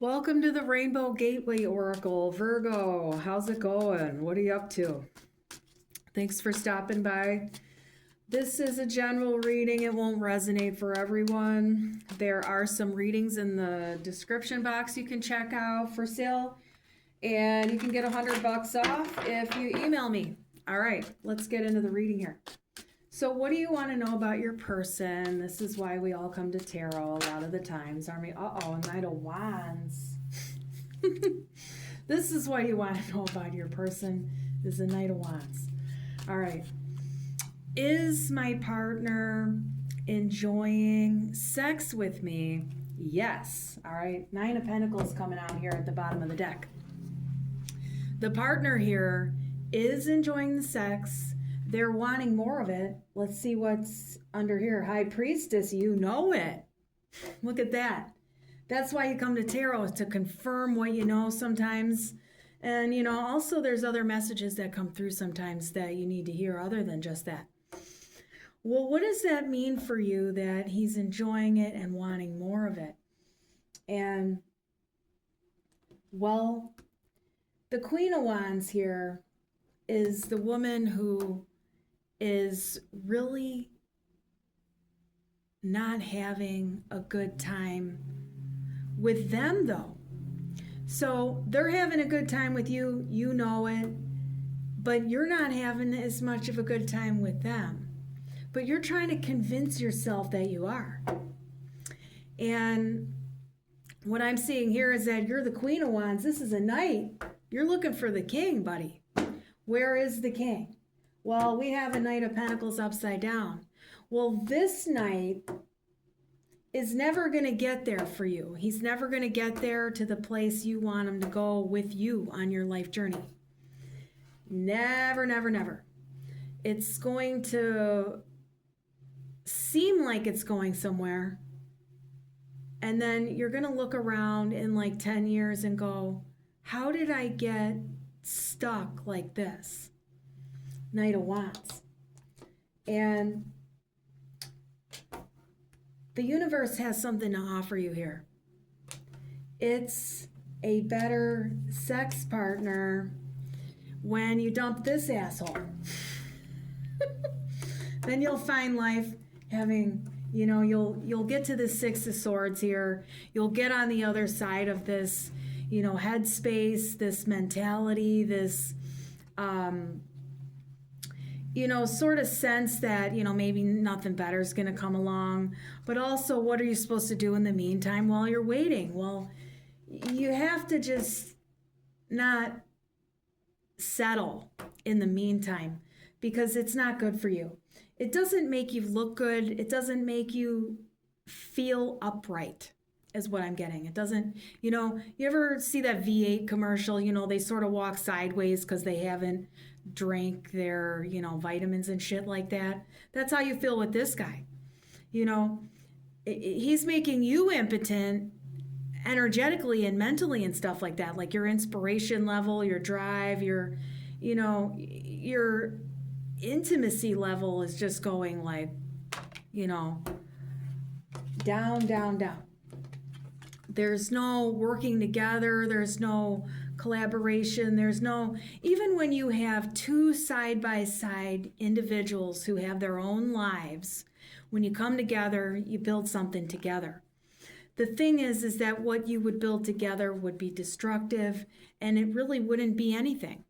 Welcome to the Rainbow Gateway Oracle. Virgo, how's it going? What are you up to? Thanks for stopping by. This is a general reading. It won't resonate for everyone. There are some readings in the description box you can check out for sale. And you can get $100 off if you email me. All right, let's get into the reading here. So what do you want to know about your person? This is why we all come to tarot a lot of the times, aren't we? Uh-oh, Knight of Wands. This is what you want to know about your person, is the Knight of Wands. All right. Is my partner enjoying sex with me? Yes. All right. Nine of Pentacles coming out here at the bottom of the deck. The partner here is enjoying the sex. They're wanting more of it. Let's see what's under here. High Priestess, you know it. Look at that. That's why you come to tarot, is to confirm what you know sometimes. And, you know, also there's other messages that come through sometimes that you need to hear other than just that. Well, what does that mean for you that he's enjoying it and wanting more of it? And, well, the Queen of Wands here is the woman who is really not having a good time with them, though. So they're having a good time with you, you know it, but you're not having as much of a good time with them. But you're trying to convince yourself that you are. And what I'm seeing here is that you're the Queen of Wands. This is a knight. You're looking for the king, buddy. Where is the king? Well, we have a Knight of Pentacles upside down. Well, this knight is never going to get there for you. He's never going to get there to the place you want him to go with you on your life journey. Never, never, never. It's going to seem like it's going somewhere. And then you're going to look around in like 10 years and go, how did I get stuck like this? Knight of Wands. And the universe has something to offer you here. It's a better sex partner when you dump this asshole. Then you'll find life having, you know, you'll get to the Six of Swords here. You'll get on the other side of this, you know, headspace, this mentality, this you know, sort of sense that, you know, maybe nothing better is going to come along. But also, what are you supposed to do in the meantime while you're waiting? Well, you have to just not settle in the meantime, because it's not good for you. It doesn't make you look good. It doesn't make you feel upright, is what I'm getting. It doesn't, you know, you ever see that V8 commercial? You know, they sort of walk sideways because they haven't drank their, you know, vitamins and shit like that. That's how you feel with this guy. You know, he's making you impotent energetically and mentally and stuff like that. Like your inspiration level, your drive, your, you know, your intimacy level is just going like, you know, down, down, down. There's no working together. There's no collaboration. There's no, even when you have two side-by-side individuals who have their own lives, when you come together, you build something together. The thing is that what you would build together would be destructive, and it really wouldn't be anything.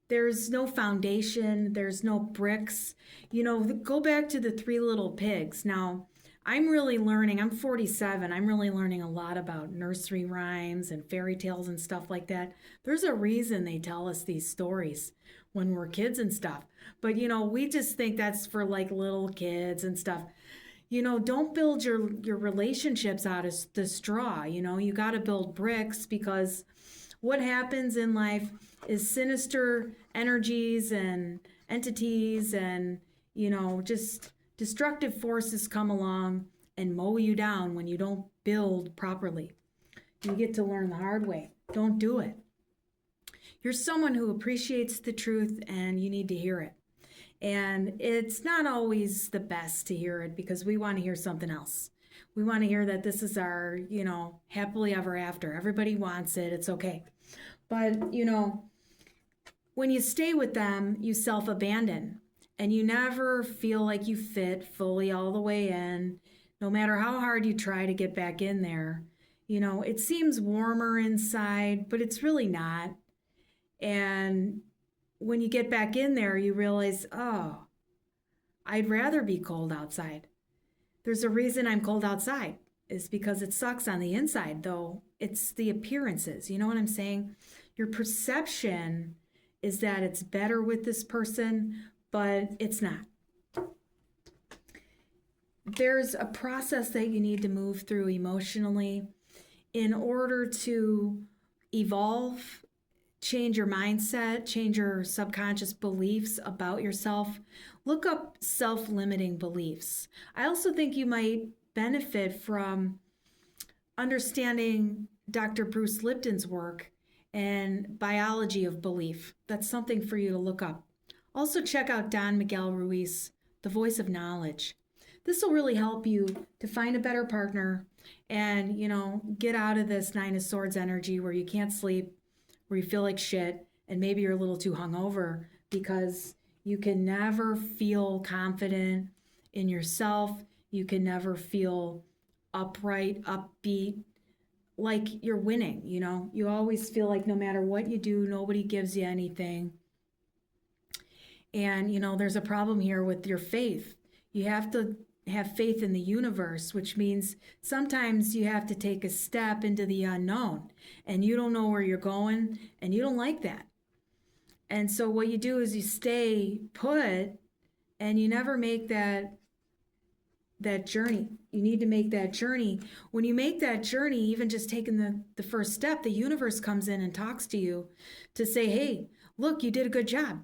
There's no foundation. There's no bricks. You know, go back to the Three Little Pigs. Now, I'm really learning, I'm 47, I'm really learning a lot about nursery rhymes and fairy tales and stuff like that. There's a reason they tell us these stories when we're kids and stuff. But, you know, we just think that's for like little kids and stuff. You know, don't build your relationships out of the straw. You know, you got to build bricks, because what happens in life is sinister energies and entities and, you know, just destructive forces come along and mow you down when you don't build properly. You get to learn the hard way. Don't do it. You're someone who appreciates the truth, and you need to hear it. And it's not always the best to hear it, because we want to hear something else. We want to hear that this is our, happily ever after. Everybody wants it. It's okay. But, when you stay with them, you self-abandon and you never feel like you fit fully all the way in, no matter how hard you try to get back in there. It seems warmer inside, but it's really not. And when you get back in there, you realize, oh, I'd rather be cold outside. There's a reason I'm cold outside. It's because it sucks on the inside, though. It's the appearances. You know what I'm saying? Your perception is that it's better with this person, but it's not. There's a process that you need to move through emotionally in order to evolve, change your mindset, change your subconscious beliefs about yourself. Look up self-limiting beliefs. I also think you might benefit from understanding Dr. Bruce Lipton's work and biology of belief. That's something for you to look up. Also check out Don Miguel Ruiz, The Voice of Knowledge. This will really help you to find a better partner and, get out of this Nine of Swords energy where you can't sleep, where you feel like shit, and maybe you're a little too hungover because you can never feel confident in yourself. You can never feel upright, upbeat, like you're winning, You always feel like no matter what you do, nobody gives you anything. And, there's a problem here with your faith. You have to have faith in the universe, which means sometimes you have to take a step into the unknown and you don't know where you're going and you don't like that. And so what you do is you stay put and you never make that journey. You need to make that journey. When you make that journey, even just taking the first step, the universe comes in and talks to you to say, hey, look, you did a good job.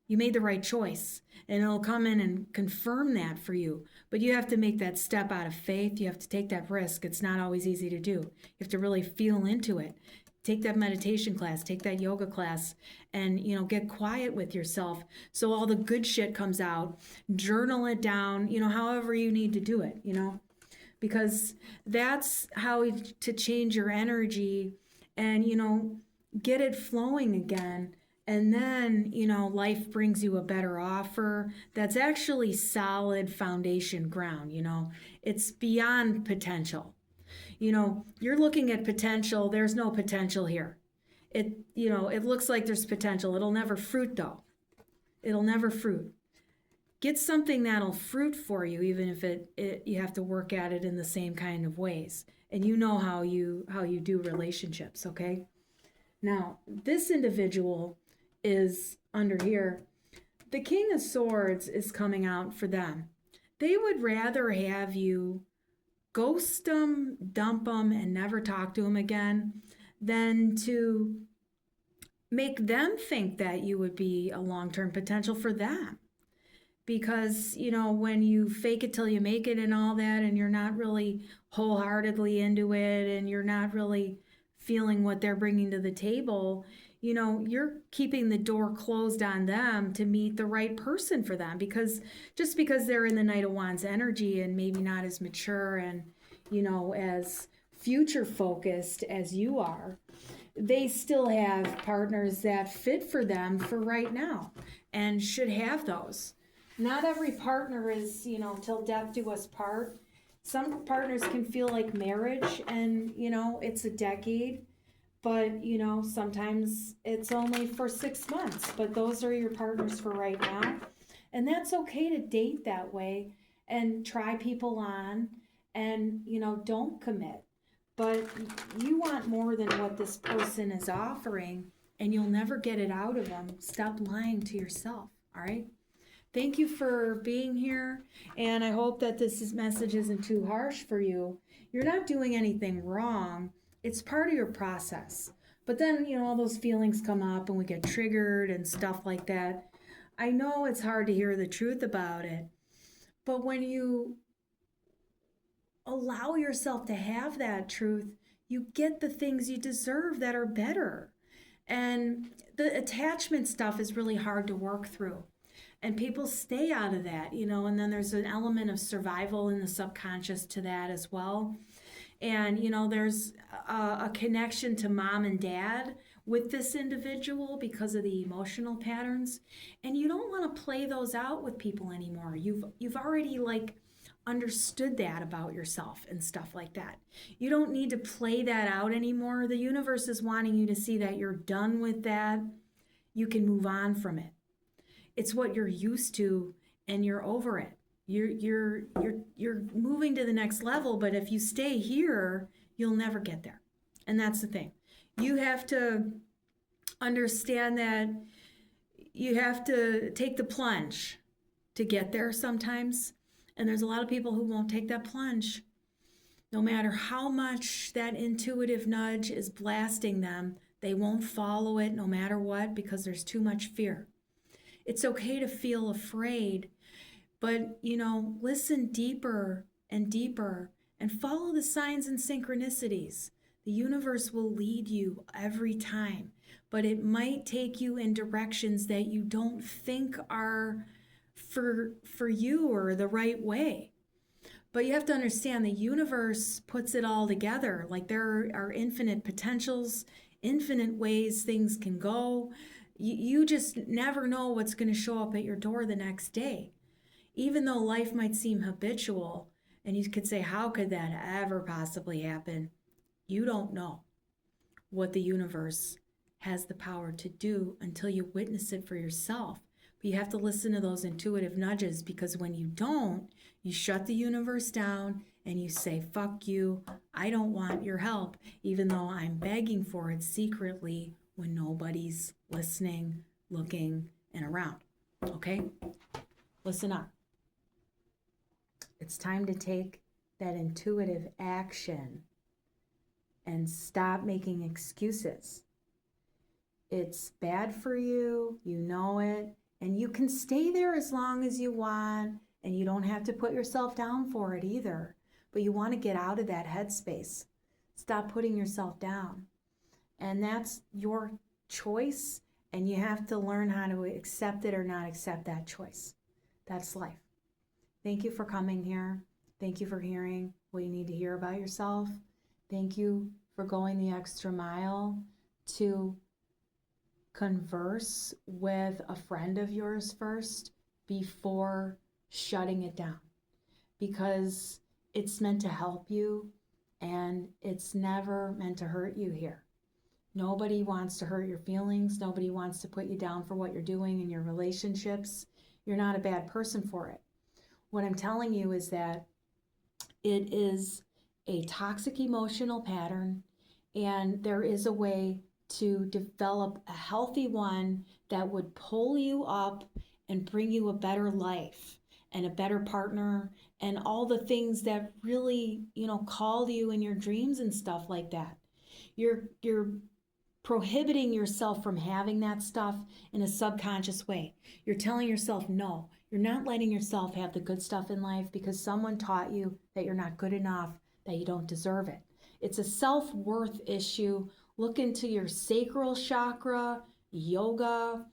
You made the right choice. And it'll come in and confirm that for you. But you have to make that step out of faith. You have to take that risk. It's not always easy to do. You have to really feel into it. Take that meditation class, take that yoga class, and, get quiet with yourself so all the good shit comes out. Journal it down, however you need to do it, because that's how to change your energy and, get it flowing again. And then, life brings you a better offer that's actually solid foundation ground, it's beyond potential. You're looking at potential. There's no potential here. It looks like there's potential. It'll never fruit though. It'll never fruit. Get something that'll fruit for you, even if you have to work at it in the same kind of ways. And how you do relationships, okay? Now, this individual is under here. The King of Swords is coming out for them. They would rather have you ghost them, dump them, and never talk to them again than to make them think that you would be a long-term potential for them. Because, when you fake it till you make it and all that, and you're not really wholeheartedly into it, and you're not really feeling what they're bringing to the table, you're keeping the door closed on them to meet the right person for them, because just because they're in the Knight of Wands energy and maybe not as mature and, as future focused as you are, they still have partners that fit for them for right now and should have those. Not every partner is, till death do us part. Some partners can feel like marriage and, it's a decade. But, sometimes it's only for 6 months, but those are your partners for right now. And that's okay to date that way and try people on and, don't commit. But you want more than what this person is offering and you'll never get it out of them. Stop lying to yourself, all right? Thank you for being here, and I hope that this message isn't too harsh for you. You're not doing anything wrong. It's part of your process. But then, all those feelings come up and we get triggered and stuff like that. I know it's hard to hear the truth about it, but when you allow yourself to have that truth, you get the things you deserve that are better. And the attachment stuff is really hard to work through. And people stay out of that, and then there's an element of survival in the subconscious to that as well. And, there's a connection to mom and dad with this individual because of the emotional patterns. And you don't want to play those out with people anymore. You've already understood that about yourself and stuff like that. You don't need to play that out anymore. The universe is wanting you to see that you're done with that. You can move on from it. It's what you're used to and you're over it. You're moving to the next level, but if you stay here, you'll never get there. And that's the thing. You have to understand that you have to take the plunge to get there sometimes. And there's a lot of people who won't take that plunge. No matter how much that intuitive nudge is blasting them, they won't follow it no matter what because there's too much fear. It's okay to feel afraid, but, listen deeper and deeper and follow the signs and synchronicities. The universe will lead you every time, but it might take you in directions that you don't think are for you or the right way. But you have to understand the universe puts it all together. There are infinite potentials, infinite ways things can go. You just never know what's going to show up at your door the next day. Even though life might seem habitual, and you could say, how could that ever possibly happen? You don't know what the universe has the power to do until you witness it for yourself. But you have to listen to those intuitive nudges, because when you don't, you shut the universe down and you say, fuck you, I don't want your help, even though I'm begging for it secretly when nobody's listening, looking, and around. Okay? Listen up. It's time to take that intuitive action and stop making excuses. It's bad for you, you know it, and you can stay there as long as you want, and you don't have to put yourself down for it either. But you want to get out of that headspace. Stop putting yourself down. And that's your choice, and you have to learn how to accept it or not accept that choice. That's life. Thank you for coming here. Thank you for hearing what you need to hear about yourself. Thank you for going the extra mile to converse with a friend of yours first before shutting it down, because it's meant to help you and it's never meant to hurt you here. Nobody wants to hurt your feelings. Nobody wants to put you down for what you're doing in your relationships. You're not a bad person for it. What I'm telling you is that it is a toxic emotional pattern, and there is a way to develop a healthy one that would pull you up and bring you a better life and a better partner and all the things that really, called you in your dreams and stuff like that. You're prohibiting yourself from having that stuff in a subconscious way. You're telling yourself no. You're not letting yourself have the good stuff in life because someone taught you that you're not good enough, that you don't deserve it. It's a self-worth issue. Look into your sacral chakra, yoga.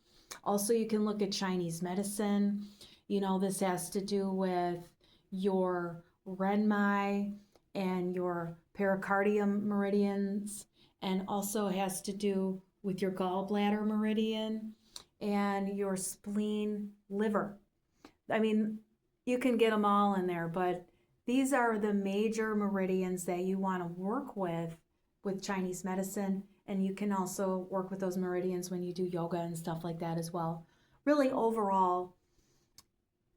Also, you can look at Chinese medicine. This has to do with your renmai and your pericardium meridians, and also has to do with your gallbladder meridian and your spleen, liver. I mean, you can get them all in there, but these are the major meridians that you want to work with Chinese medicine. And you can also work with those meridians when you do yoga and stuff like that as well. Really, overall,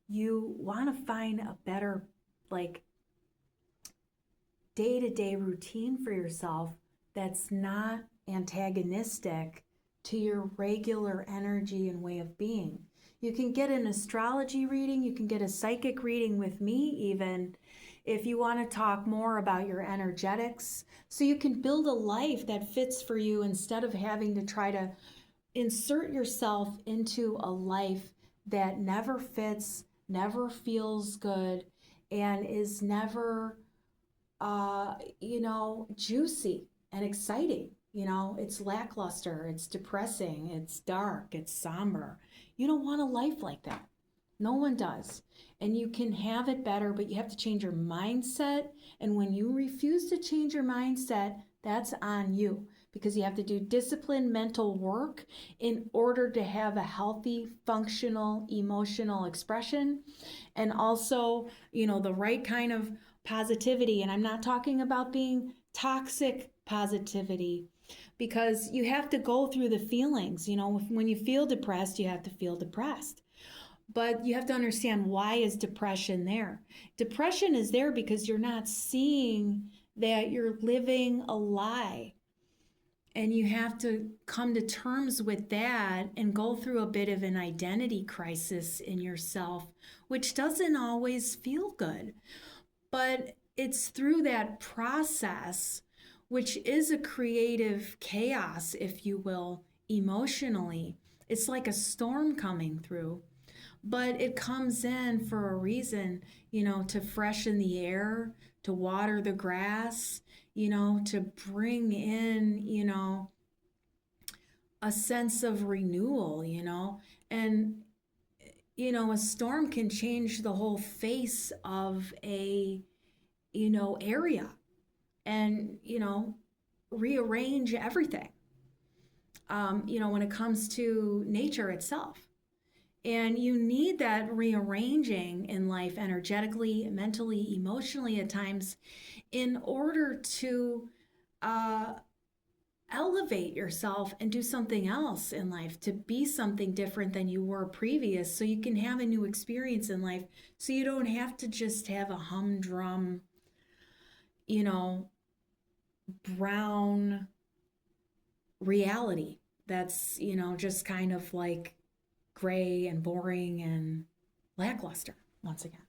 you want to find a better, day-to-day routine for yourself that's not antagonistic to your regular energy and way of being. You can get an astrology reading, you can get a psychic reading with me even, if you want to talk more about your energetics, so you can build a life that fits for you instead of having to try to insert yourself into a life that never fits, never feels good, and is never, juicy and exciting. It's lackluster, it's depressing, it's dark, it's somber. You don't want a life like that. No one does. And you can have it better, but you have to change your mindset. And when you refuse to change your mindset, that's on you, because you have to do disciplined mental work in order to have a healthy, functional, emotional expression. And also, the right kind of positivity. And I'm not talking about being toxic positivity, because you have to go through the feelings. When you feel depressed, you have to feel depressed. But you have to understand, why is depression there? Depression is there because you're not seeing that you're living a lie. And you have to come to terms with that and go through a bit of an identity crisis in yourself, which doesn't always feel good. But it's through that process, which is a creative chaos, if you will, emotionally. It's like a storm coming through, but it comes in for a reason, to freshen the air, to water the grass, to bring in, a sense of renewal, and, a storm can change the whole face of a, area, and, rearrange everything, when it comes to nature itself. And you need that rearranging in life, energetically, mentally, emotionally at times, in order to uh, elevate yourself and do something else in life, to be something different than you were previous, so you can have a new experience in life, so you don't have to just have a humdrum, you know, brown reality that's, just kind of like gray and boring and lackluster once again.